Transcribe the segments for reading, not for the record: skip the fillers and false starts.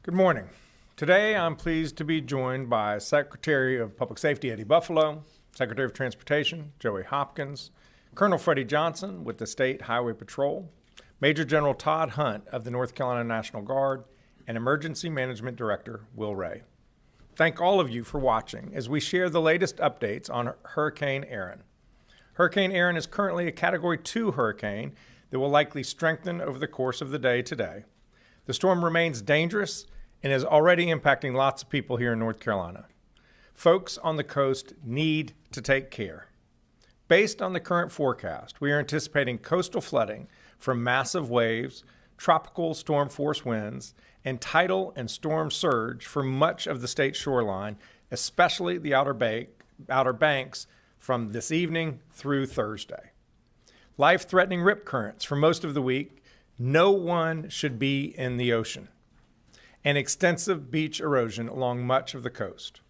Good morning. Today I'm pleased to be joined by Secretary of Public Safety Eddie Buffalo, Secretary of Transportation Joey Hopkins, Colonel Freddie Johnson with the State Highway Patrol, Major General Todd Hunt of the North Carolina National Guard, and Emergency Management Director Will Ray. Thank all of you for watching as we share the latest updates on Hurricane Erin. Hurricane Erin is currently a Category 2 hurricane that will likely strengthen over the course of the day today. The storm remains dangerous and is already impacting lots of people here in North Carolina. Folks on the coast need to take care. Based on the current forecast, we are anticipating coastal flooding from massive waves, tropical storm force winds, and tidal and storm surge for much of the state shoreline, especially the outer banks from this evening through Thursday. Life-threatening rip currents for most of the week. No one should be in the ocean, and extensive beach erosion along much of the coast.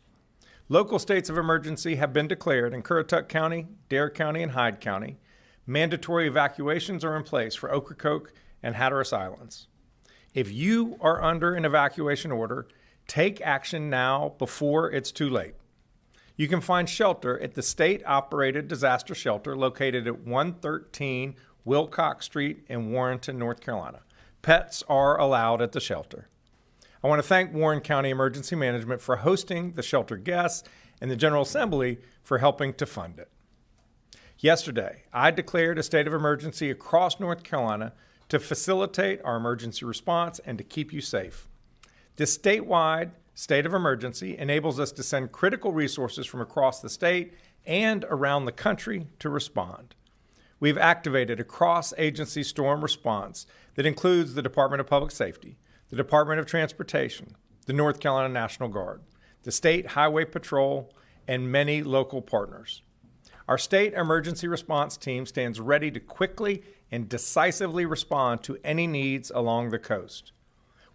Local states of emergency have been declared in Currituck County, Dare County, and Hyde County. Mandatory evacuations are in place for Ocracoke and Hatteras Islands. If you are under an evacuation order, take action now before it's too late. You can find shelter at the state-operated disaster shelter located at 113 Wilcox Street in Warrenton, North Carolina. Pets are allowed at the shelter. I want to thank Warren County Emergency Management for hosting the shelter guests and the General Assembly for helping to fund it. Yesterday, I declared a state of emergency across North Carolina to facilitate our emergency response and to keep you safe. This statewide state of emergency enables us to send critical resources from across the state and around the country to respond. We've activated a cross-agency storm response that includes the Department of Public Safety, the Department of Transportation, the North Carolina National Guard, the State Highway Patrol, and many local partners. Our state emergency response team stands ready to quickly and decisively respond to any needs along the coast.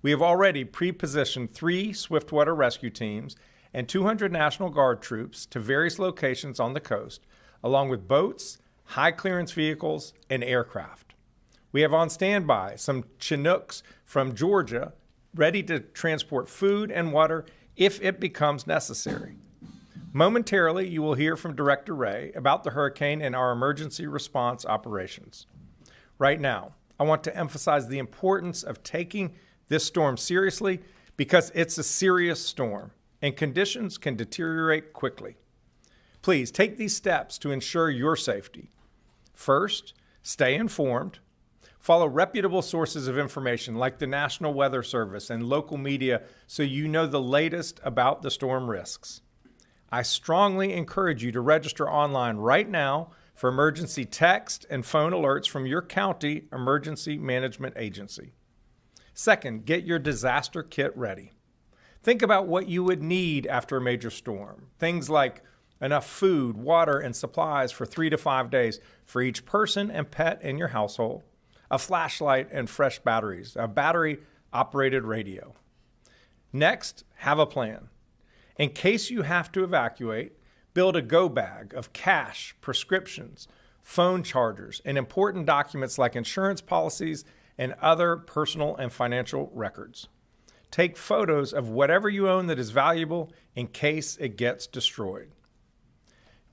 We have already pre-positioned 3 swiftwater rescue teams and 200 National Guard troops to various locations on the coast, along with boats, high-clearance vehicles, and aircraft. We have on standby some Chinooks from Georgia ready to transport food and water if it becomes necessary. Momentarily, you will hear from Director Ray about the hurricane and our emergency response operations. Right now, I want to emphasize the importance of taking this storm seriously because it's a serious storm and conditions can deteriorate quickly. Please take these steps to ensure your safety. First, stay informed. Follow reputable sources of information like the National Weather Service and local media so you know the latest about the storm risks. I strongly encourage you to register online right now for emergency text and phone alerts from your county emergency management agency. Second, get your disaster kit ready. Think about what you would need after a major storm. Things like enough food, water, and supplies for 3 to 5 days for each person and pet in your household, a flashlight and fresh batteries, a battery-operated radio. Next, have a plan. In case you have to evacuate, build a go bag of cash, prescriptions, phone chargers, and important documents like insurance policies and other personal and financial records. Take photos of whatever you own that is valuable in case it gets destroyed.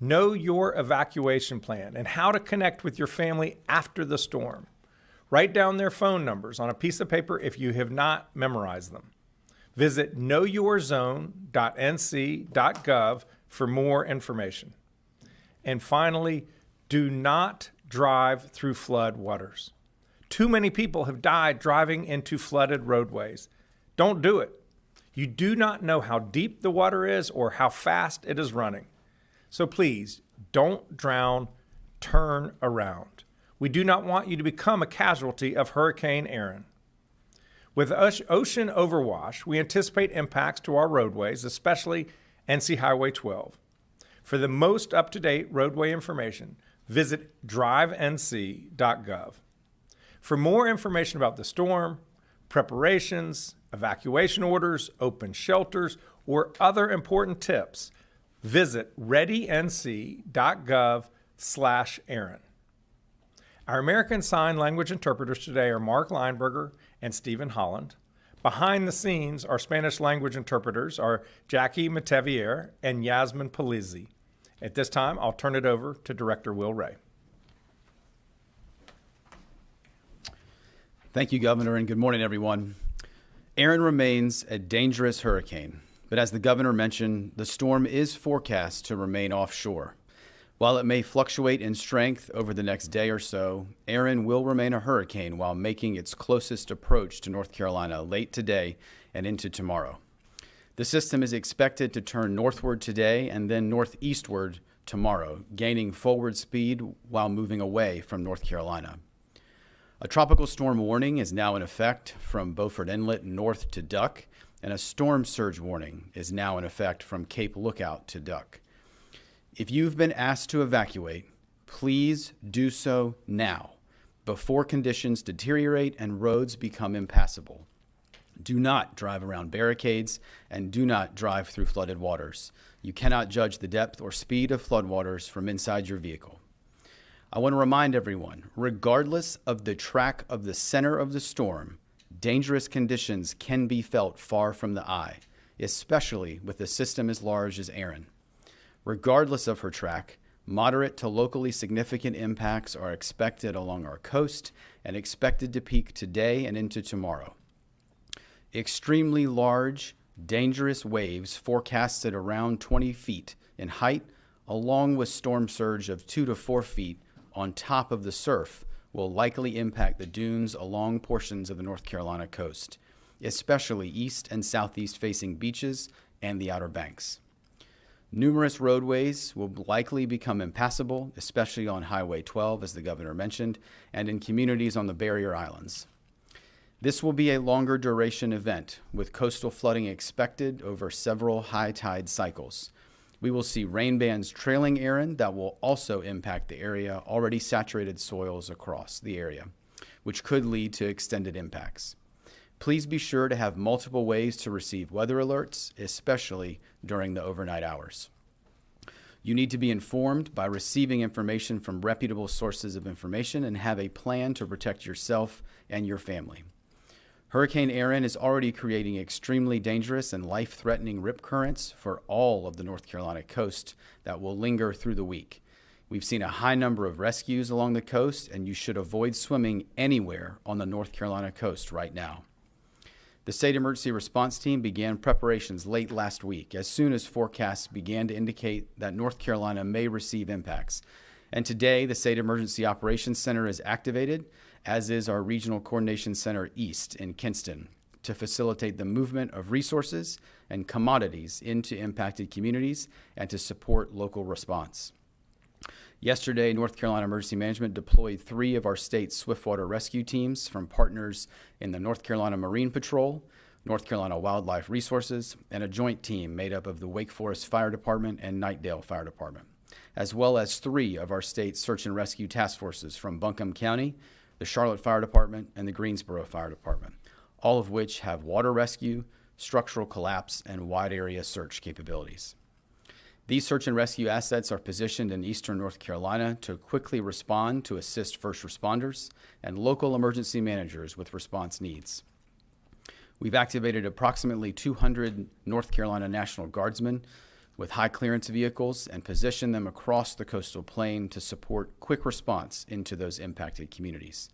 Know your evacuation plan and how to connect with your family after the storm. Write down their phone numbers on a piece of paper if you have not memorized them. Visit knowyourzone.nc.gov for more information. And finally, do not drive through flood waters. Too many people have died driving into flooded roadways. Don't do it. You do not know how deep the water is or how fast it is running. So please, don't drown, turn around. We do not want you to become a casualty of Hurricane Erin. With ocean overwash, we anticipate impacts to our roadways, especially NC Highway 12. For the most up-to-date roadway information, visit drivenc.gov. For more information about the storm, preparations, evacuation orders, open shelters, or other important tips, visit readync.gov/Erin. Our American Sign Language interpreters today are Mark Lineberger and Stephen Holland. Behind the scenes, our Spanish language interpreters are Jackie Matevier and Yasmin Palizzi. At this time, I'll turn it over to Director Will Ray. Thank you, Governor, and good morning, everyone. Erin remains a dangerous hurricane, but as the Governor mentioned, the storm is forecast to remain offshore. While it may fluctuate in strength over the next day or so, Erin will remain a hurricane while making its closest approach to North Carolina late today and into tomorrow. The system is expected to turn northward today and then northeastward tomorrow, gaining forward speed while moving away from North Carolina. A tropical storm warning is now in effect from Beaufort Inlet north to Duck, and a storm surge warning is now in effect from Cape Lookout to Duck. If you've been asked to evacuate, please do so now, before conditions deteriorate and roads become impassable. Do not drive around barricades and do not drive through flooded waters. You cannot judge the depth or speed of floodwaters from inside your vehicle. I want to remind everyone, regardless of the track of the center of the storm, dangerous conditions can be felt far from the eye, especially with a system as large as Erin. Regardless of her track, moderate to locally significant impacts are expected along our coast and expected to peak today and into tomorrow. Extremely large, dangerous waves forecasted around 20 feet in height, along with storm surge of 2 to 4 feet on top of the surf, will likely impact the dunes along portions of the North Carolina coast, especially east and southeast facing beaches and the Outer Banks. Numerous roadways will likely become impassable, especially on Highway 12, as the Governor mentioned, and in communities on the barrier islands. This will be a longer duration event, with coastal flooding expected over several high tide cycles. We will see rain bands trailing Erin that will also impact the area, already saturated soils across the area, which could lead to extended impacts. Please be sure to have multiple ways to receive weather alerts, especially during the overnight hours. You need to be informed by receiving information from reputable sources of information and have a plan to protect yourself and your family. Hurricane Erin is already creating extremely dangerous and life-threatening rip currents for all of the North Carolina coast that will linger through the week. We've seen a high number of rescues along the coast, and you should avoid swimming anywhere on the North Carolina coast right now. The State Emergency Response Team began preparations late last week, as soon as forecasts began to indicate that North Carolina may receive impacts. And today, the State Emergency Operations Center is activated, as is our Regional Coordination Center East in Kinston, to facilitate the movement of resources and commodities into impacted communities and to support local response. Yesterday, North Carolina Emergency Management deployed 3 of our state's swiftwater rescue teams from partners in the North Carolina Marine Patrol, North Carolina Wildlife Resources, and a joint team made up of the Wake Forest Fire Department and Knightdale Fire Department, as well as 3 of our state's search and rescue task forces from Buncombe County, the Charlotte Fire Department, and the Greensboro Fire Department, all of which have water rescue, structural collapse, and wide area search capabilities. These search and rescue assets are positioned in eastern North Carolina to quickly respond to assist first responders and local emergency managers with response needs. We've activated approximately 200 North Carolina National Guardsmen with high clearance vehicles and positioned them across the coastal plain to support quick response into those impacted communities.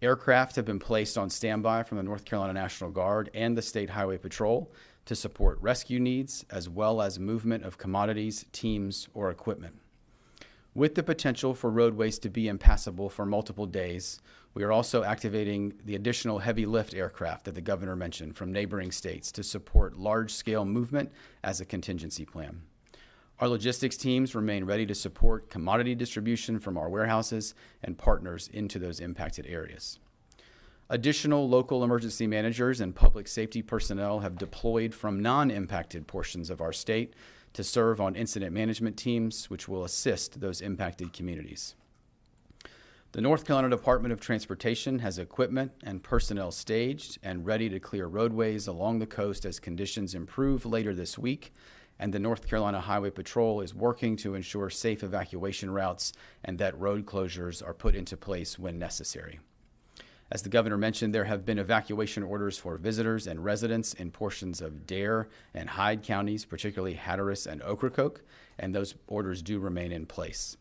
Aircraft have been placed on standby from the North Carolina National Guard and the State Highway Patrol to support rescue needs, as well as movement of commodities, teams, or equipment. With the potential for roadways to be impassable for multiple days, we are also activating the additional heavy lift aircraft that the Governor mentioned from neighboring states to support large-scale movement as a contingency plan. Our logistics teams remain ready to support commodity distribution from our warehouses and partners into those impacted areas. Additional local emergency managers and public safety personnel have deployed from non-impacted portions of our state to serve on incident management teams, which will assist those impacted communities. The North Carolina Department of Transportation has equipment and personnel staged and ready to clear roadways along the coast as conditions improve later this week, and the North Carolina Highway Patrol is working to ensure safe evacuation routes and that road closures are put into place when necessary. As the governor mentioned, there have been evacuation orders for visitors and residents in portions of Dare and Hyde counties, particularly Hatteras and Ocracoke, and those orders do remain in place.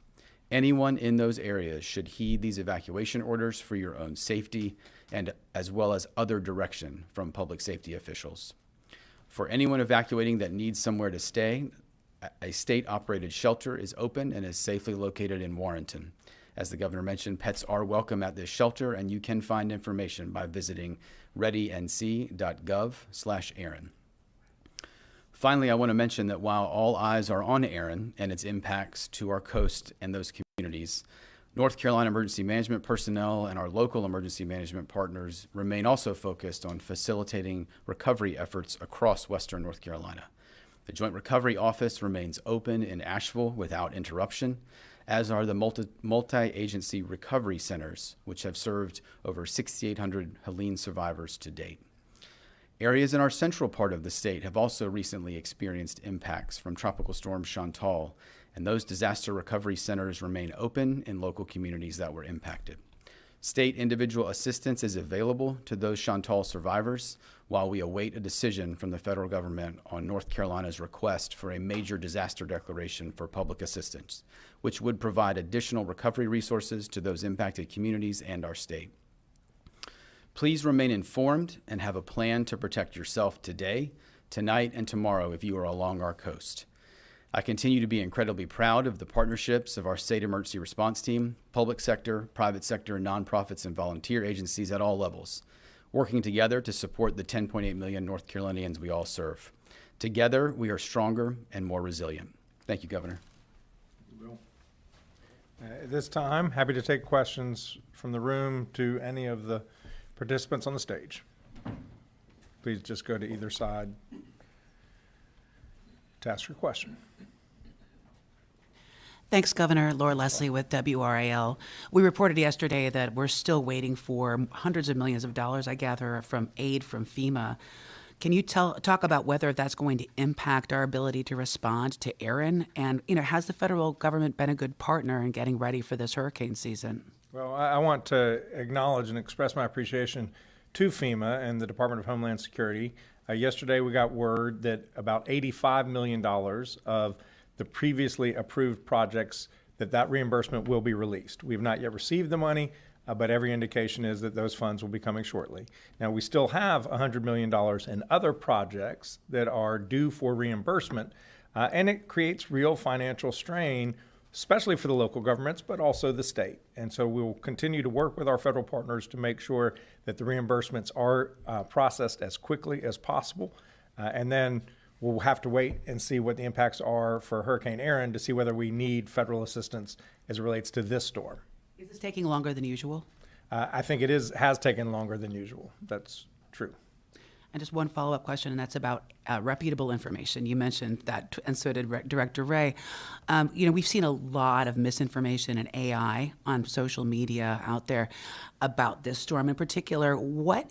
Anyone in those areas should heed these evacuation orders for your own safety and as well as other direction from public safety officials. For anyone evacuating that needs somewhere to stay, a state-operated shelter is open and is safely located in Warrenton. As the governor mentioned, pets are welcome at this shelter, and you can find information by visiting readync.gov/Erin. Finally, I want to mention that while all eyes are on Erin and its impacts to our coast and those communities, North Carolina emergency management personnel and our local emergency management partners remain also focused on facilitating recovery efforts across Western North Carolina. The Joint Recovery Office remains open in Asheville without interruption, as are the multi-agency recovery centers, which have served over 6,800 Helene survivors to date. Areas in our central part of the state have also recently experienced impacts from Tropical Storm Chantal, and those disaster recovery centers remain open in local communities that were impacted. State individual assistance is available to those Chantal survivors while we await a decision from the federal government on North Carolina's request for a major disaster declaration for public assistance, which would provide additional recovery resources to those impacted communities and our state. Please remain informed and have a plan to protect yourself today, tonight, and tomorrow if you are along our coast. I continue to be incredibly proud of the partnerships of our state emergency response team, public sector, private sector, nonprofits, and volunteer agencies at all levels, working together to support the 10.8 million North Carolinians we all serve. Together, we are stronger and more resilient. Thank you, Governor. At this time, happy to take questions from the room to any of the participants on the stage. Please just go to either side to ask your question. Thanks, Governor. Laura Leslie with WRAL. We reported yesterday that we're still waiting for hundreds of millions of dollars, I gather, from aid from FEMA. Can you talk about whether that's going to impact our ability to respond to Erin? And, has the federal government been a good partner in getting ready for this hurricane season? Well, I want to acknowledge and express my appreciation to FEMA and the Department of Homeland Security. Yesterday, we got word that about $85 million of the previously approved projects, that reimbursement will be released. We have not yet received the money, but every indication is that those funds will be coming shortly. Now, we still have $100 million in other projects that are due for reimbursement, and it creates real financial strain, especially for the local governments, but also the state. And so we'll continue to work with our federal partners to make sure that the reimbursements are processed as quickly as possible. And then we'll have to wait and see what the impacts are for Hurricane Erin to see whether we need federal assistance as it relates to this storm. Is this taking longer than usual? I think it has taken longer than usual. That's true. And just one follow-up question, and that's about reputable information. You mentioned that, and so did Director Ray. We've seen a lot of misinformation and AI on social media out there about this storm in particular.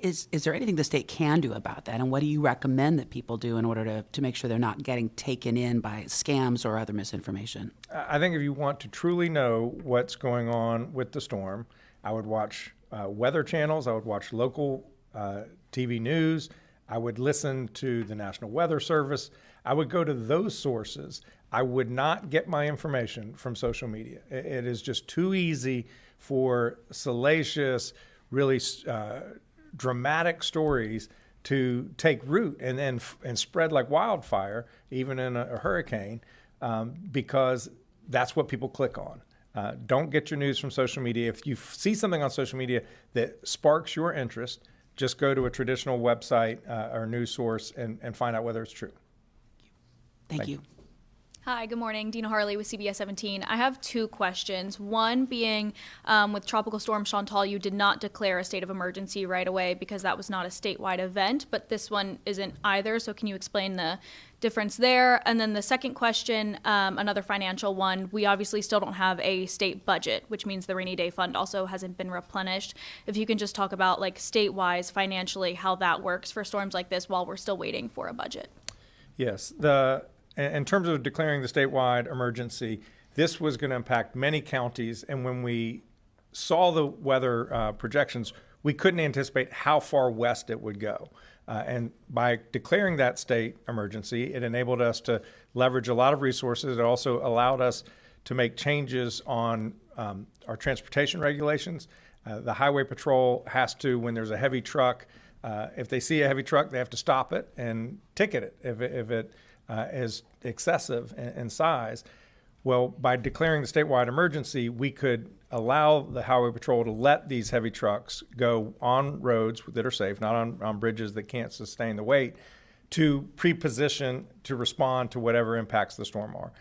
Is there anything the state can do about that, and what do you recommend that people do in order to make sure they're not getting taken in by scams or other misinformation? I think if you want to truly know what's going on with the storm, I would watch weather channels. I would watch local TV news. I would listen to the National Weather Service. I would go to those sources. I would not get my information from social media. It is just too easy for salacious, really dramatic stories to take root and spread like wildfire, even in a hurricane, because that's what people click on. Don't get your news from social media. If you see something on social media that sparks your interest, just go to a traditional website or news source and find out whether it's true. Thank you. Hi, good morning. Dina Harley with CBS 17. I have two questions. One being, with Tropical Storm Chantal, you did not declare a state of emergency right away because that was not a statewide event, but this one isn't either. So can you explain the difference there? And then the second question, another financial one, we obviously still don't have a state budget, which means the rainy day fund also hasn't been replenished. If you can just talk about, like, state-wise financially how that works for storms like this while we're still waiting for a budget. Yes. In terms of declaring the statewide emergency, this was going to impact many counties. And when we saw the weather projections, we couldn't anticipate how far west it would go. And by declaring that state emergency, it enabled us to leverage a lot of resources. It also allowed us to make changes on our transportation regulations. The Highway Patrol has to, when there's a heavy truck, if they see a heavy truck, they have to stop it and ticket it if it is excessive in size. Well, by declaring the statewide emergency, we could allow the Highway Patrol to let these heavy trucks go on roads that are safe, not on bridges that can't sustain the weight, to pre-position to respond to whatever impacts the storm are.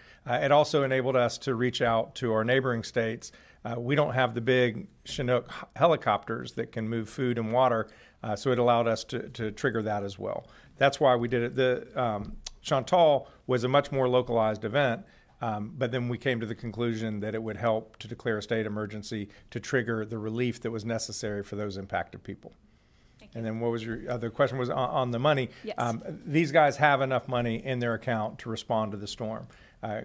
It also enabled us to reach out to our neighboring states. We don't have the big Chinook helicopters that can move food and water, so it allowed us to trigger that as well. That's why we did it. The Chantal was a much more localized event, but then we came to the conclusion that it would help to declare a state emergency to trigger the relief that was necessary for those impacted people. And then what was your other question was on the money? Yes. These guys have enough money in their account to respond to the storm.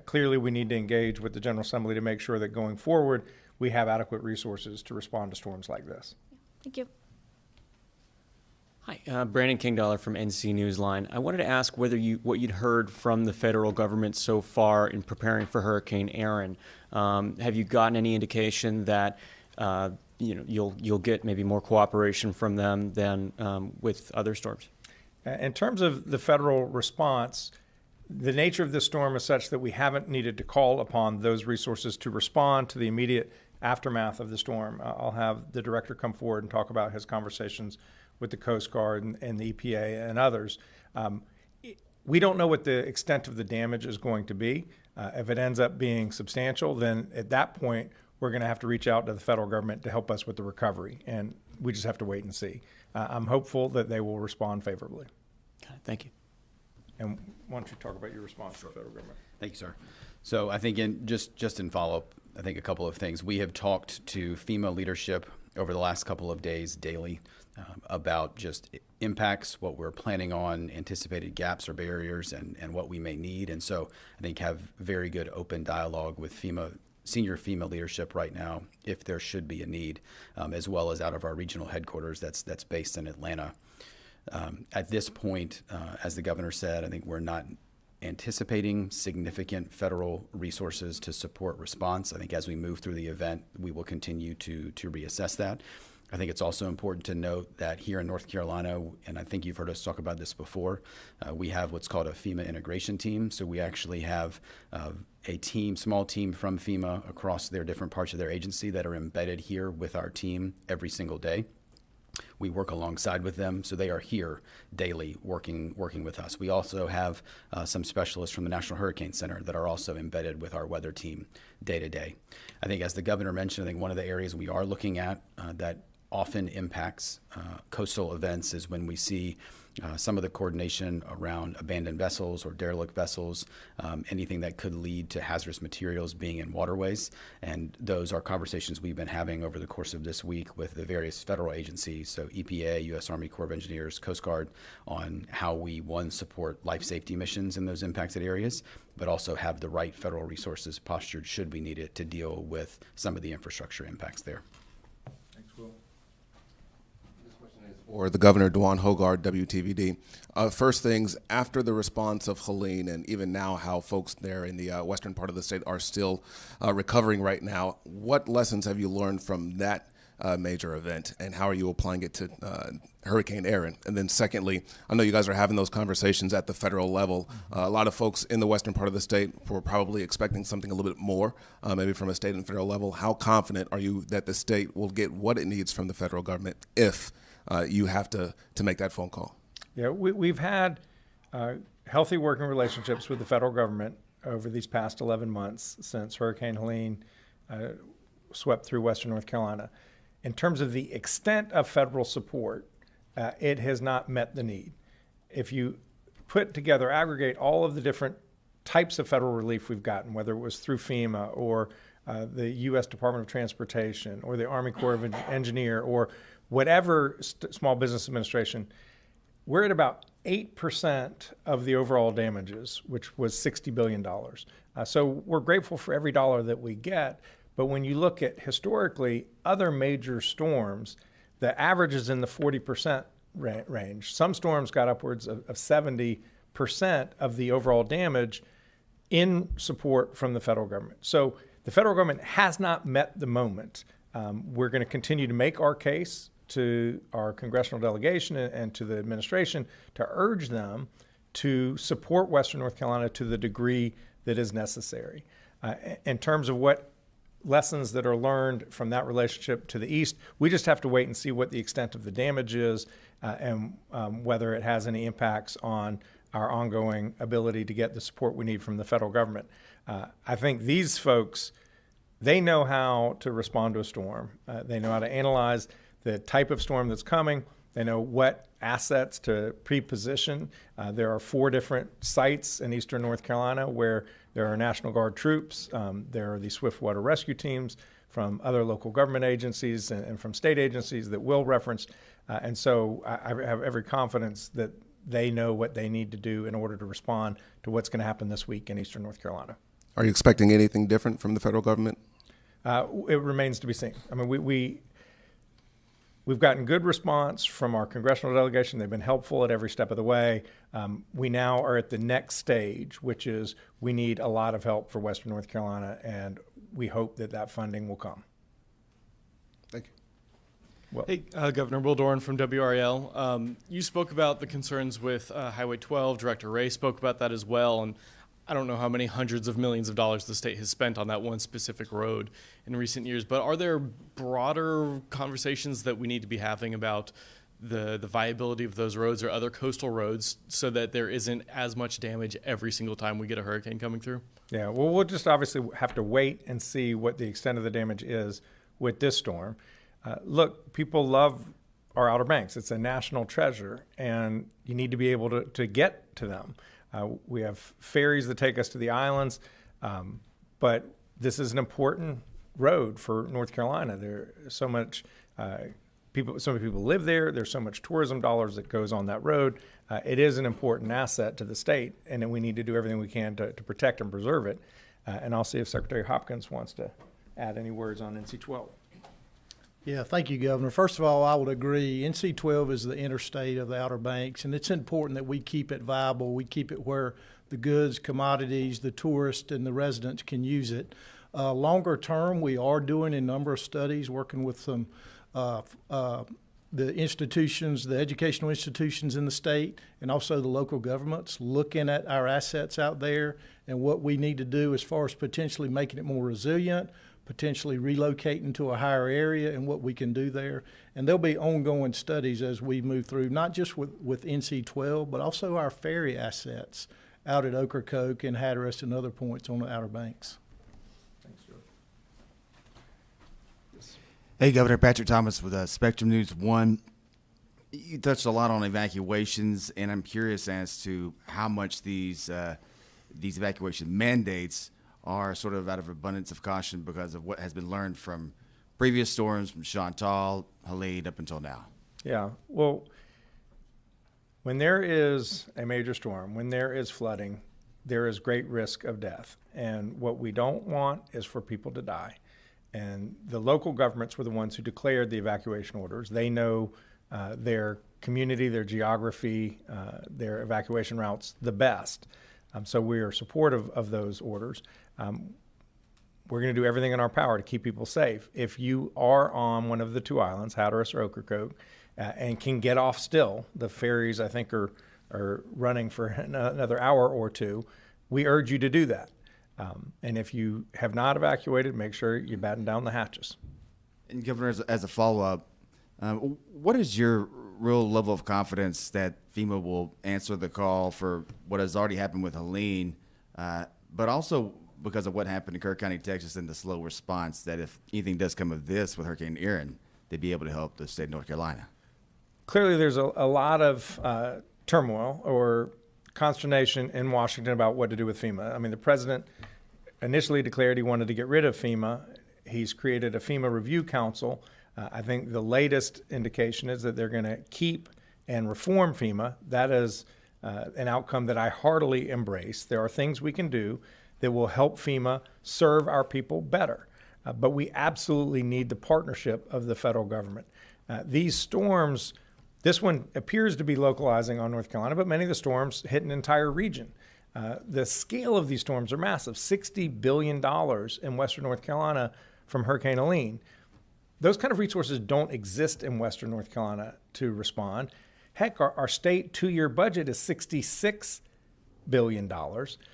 Clearly, we need to engage with the General Assembly to make sure that going forward, we have adequate resources to respond to storms like this. Thank you. Hi, Brandon Kingdollar from NC Newsline. I wanted to ask what you'd heard from the federal government so far in preparing for Hurricane Erin. Have you gotten any indication that you'll get maybe more cooperation from them than with other storms? In terms of the federal response, the nature of this storm is such that we haven't needed to call upon those resources to respond to the immediate aftermath of the storm. I'll have the director come forward and talk about his conversations with the Coast Guard and the EPA and others. We don't know what the extent of the damage is going to be. If it ends up being substantial, then at that point, we're going to have to reach out to the federal government to help us with the recovery, and we just have to wait and see. I'm hopeful that they will respond favorably. Okay, thank you. And why don't you talk about your response to the federal government? Thank you, sir. So I think just in follow-up, I think a couple of things. We have talked to FEMA leadership over the last couple of days daily about just impacts, what we're planning on, anticipated gaps or barriers, and what we may need. And so I think have very good open dialogue with senior FEMA leadership right now if there should be a need, as well as out of our regional headquarters that's based in Atlanta. At this point, as the governor said, I think we're not anticipating significant federal resources to support response. I think as we move through the event, we will continue to reassess that. I think it's also important to note that here in North Carolina, and I think you've heard us talk about this before, we have what's called a FEMA integration team. So we actually have a small team from FEMA across their different parts of their agency that are embedded here with our team every single day. We work alongside with them, so they are here daily working with us. We also have some specialists from the National Hurricane Center that are also embedded with our weather team day to day. I think as the governor mentioned, I think one of the areas we are looking at that often impacts coastal events is when we see some of the coordination around abandoned vessels or derelict vessels, anything that could lead to hazardous materials being in waterways. And those are conversations we've been having over the course of this week with the various federal agencies, so EPA, U.S. Army Corps of Engineers, Coast Guard, on how we, one, support life safety missions in those impacted areas, but also have the right federal resources postured should we need it to deal with some of the infrastructure impacts there. Thanks, Will. Or the Governor, Dwan Hoggard, WTVD. First things, after the response of Helene, and even now how folks there in the western part of the state are still recovering right now, what lessons have you learned from that major event, and how are you applying it to Hurricane Erin? And then secondly, I know you guys are having those conversations at the federal level. A lot of folks in the western part of the state were probably expecting something a little bit more, maybe from a state and federal level. How confident are you that the state will get what it needs from the federal government if you have to make that phone call? Yeah, we've had healthy working relationships with the federal government over these past 11 months since Hurricane Helene swept through western North Carolina. In terms of the extent of federal support, it has not met the need. If you aggregate all of the different types of federal relief we've gotten, whether it was through FEMA or the U.S. Department of Transportation or the Army Corps of Engineers or whatever Small Business Administration, we're at about 8% of the overall damages, which was $60 billion. So we're grateful for every dollar that we get. But when you look at historically other major storms, the average is in the 40% range. Some storms got upwards of 70% of the overall damage in support from the federal government. So the federal government has not met the moment. We're going to continue to make our case to our congressional delegation and to the administration to urge them to support Western North Carolina to the degree that is necessary. In terms of what lessons that are learned from that relationship to the east, we just have to wait and see what the extent of the damage is and whether it has any impacts on our ongoing ability to get the support we need from the federal government. I think these folks, they know how to respond to a storm. They know how to analyze the type of storm that's coming. They know what assets to pre-position. There are 4 different sites in eastern North Carolina where there are National Guard troops. There are the swiftwater rescue teams from other local government agencies and from state agencies that will reference. And so I have every confidence that they know what they need to do in order to respond to what's going to happen this week in eastern North Carolina. Are you expecting anything different from the federal government? It remains to be seen. I mean, we've gotten good response from our congressional delegation. They've been helpful at every step of the way. We now are at the next stage, which is we need a lot of help for Western North Carolina, and we hope that that funding will come. Thank you. Well, Hey, Governor Will Doran from WRAL. You spoke about the concerns with Highway 12. Director Ray spoke about that as well. And I don't know how many hundreds of millions of dollars the state has spent on that one specific road in recent years, but are there broader conversations that we need to be having about the viability of those roads or other coastal roads so that there isn't as much damage every single time we get a hurricane coming through? yeah, well, we'll just obviously have to wait and see what the extent of the damage is with this storm. Look, people love our Outer Banks. It's a national treasure, and you need to be able to get to them. We have ferries that take us to the islands, but this is an important road for North Carolina. There's so many people live there. There's so much tourism dollars that goes on that road. It is an important asset to the state, and we need to do everything we can to protect and preserve it. And I'll see if Secretary Hopkins wants to add any words on NC-12. Yeah, thank you, Governor. First of all, I would agree. NC-12 is the interstate of the Outer Banks, and it's important that we keep it viable. We keep it where the goods, commodities, the tourists, and the residents can use it. Longer term, we are doing a number of studies, working with some the institutions, the educational institutions in the state, and also the local governments, looking at our assets out there and what we need to do as far as potentially making it more resilient, potentially relocating to a higher area and what we can do there. And there'll be ongoing studies as we move through, not just with NC-12, but also our ferry assets out at Ocracoke and Hatteras and other points on the Outer Banks. Thanks, Joe. Hey, Governor Patrick Thomas with Spectrum News 1. You touched a lot on evacuations, and I'm curious as to how much these evacuation mandates are sort of out of abundance of caution because of what has been learned from previous storms, from Chantal, Helene, up until now. Yeah, well, when there is a major storm, when there is flooding, there is great risk of death. And what we don't want is for people to die. And the local governments were the ones who declared the evacuation orders. They know their community, their geography, their evacuation routes the best. So we are supportive of those orders. We're going to do everything in our power to keep people safe. If you are on one of the 2 islands, Hatteras or Ocracoke, and can get off still, the ferries I think are running for another hour or 2, we urge you to do that. And if you have not evacuated, make sure you batten down the hatches. And Governor, as a follow-up, what is your real level of confidence that FEMA will answer the call for what has already happened with Helene, but also because of what happened in Kirk County, Texas, and the slow response, that if anything does come of this with Hurricane Erin, they'd be able to help the state of North Carolina? Clearly, there's a lot of turmoil or consternation in Washington about what to do with FEMA. I mean, the president initially declared he wanted to get rid of FEMA. He's created a FEMA review council. I think the latest indication is that they're going to keep and reform FEMA. That is an outcome that I heartily embrace. There are things we can do that will help FEMA serve our people better. But we absolutely need the partnership of the federal government. These storms, this one appears to be localizing on North Carolina, but many of the storms hit an entire region. The scale of these storms are massive, $60 billion in western North Carolina from Hurricane Erin. Those kind of resources don't exist in western North Carolina to respond. Heck, our state 2-year budget is $66 billion.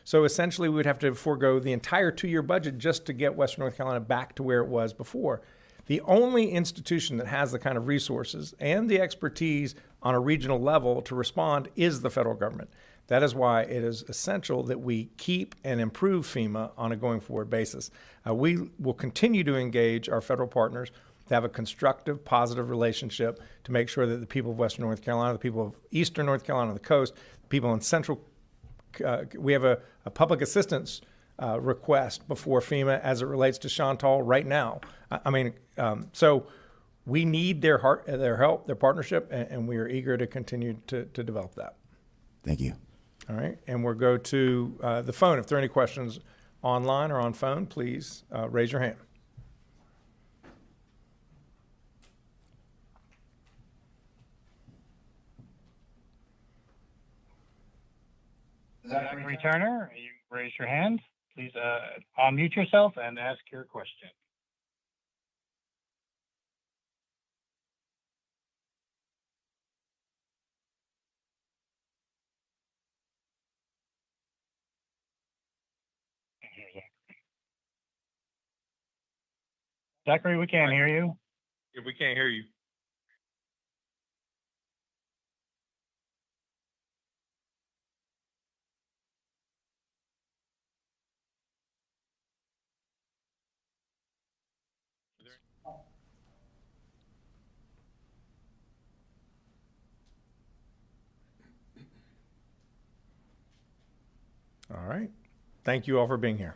So essentially, we would have to forego the entire 2-year budget just to get western North Carolina back to where it was before. The only institution that has the kind of resources and the expertise on a regional level to respond is the federal government. That is why it is essential that we keep and improve FEMA on a going forward basis. We will continue to engage our federal partners to have a constructive, positive relationship to make sure that the people of western North Carolina, the people of eastern North Carolina, the coast, the people in central, we have a public assistance request before FEMA as it relates to Chantal right now. So we need their help, their partnership, and we are eager to continue to develop that. Thank you. All right, and we'll go to the phone. If there are any questions online or on phone, please raise your hand. Zachary Turner, you raise your hand. Please unmute yourself and ask your question. Zachary, we can't hear you. Yeah, we can't hear you. All right. Thank you all for being here.